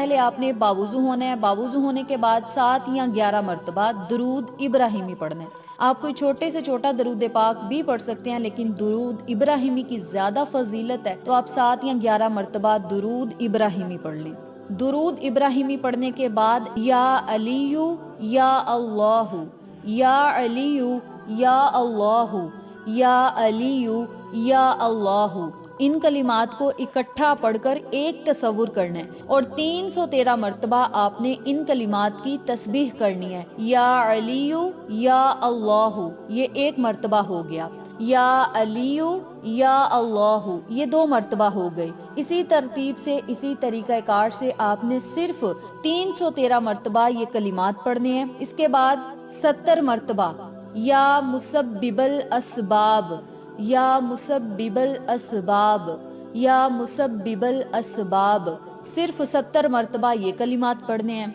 پہلے آپ نے باوضو ہونا ہے، باوضو ہونے کے بعد 7 یا 11 مرتبہ درود ابراہیمی پڑھنا ہے۔ آپ کوئی چھوٹے سے چھوٹا درود پاک بھی پڑھ سکتے ہیں، لیکن درود ابراہیمی کی زیادہ فضیلت ہے، تو آپ 7 یا 11 مرتبہ درود ابراہیمی پڑھ لیں۔ درود ابراہیمی پڑھنے کے بعد یا علیو یا اللہ، یا علیو یا اللہ، یا علیو یا اللہ، ان کلمات کو اکٹھا پڑھ کر ایک تصور کرنا ہے اور 313 مرتبہ آپ نے ان کلمات کی تسبیح کرنی ہے۔ یا علیو یا اللہ، یہ ایک مرتبہ ہو گیا۔ یا علیو یا اللہ، یہ 2 مرتبہ ہو گئی۔ اسی ترتیب سے، اسی طریقہ کار سے آپ نے صرف 313 مرتبہ یہ کلمات پڑھنے ہیں۔ اس کے بعد 70 مرتبہ یا مسبب الاسباب، یا مسبب الاسباب، یا مسبب الاسباب، صرف 70 مرتبہ یہ کلمات پڑھنے ہیں۔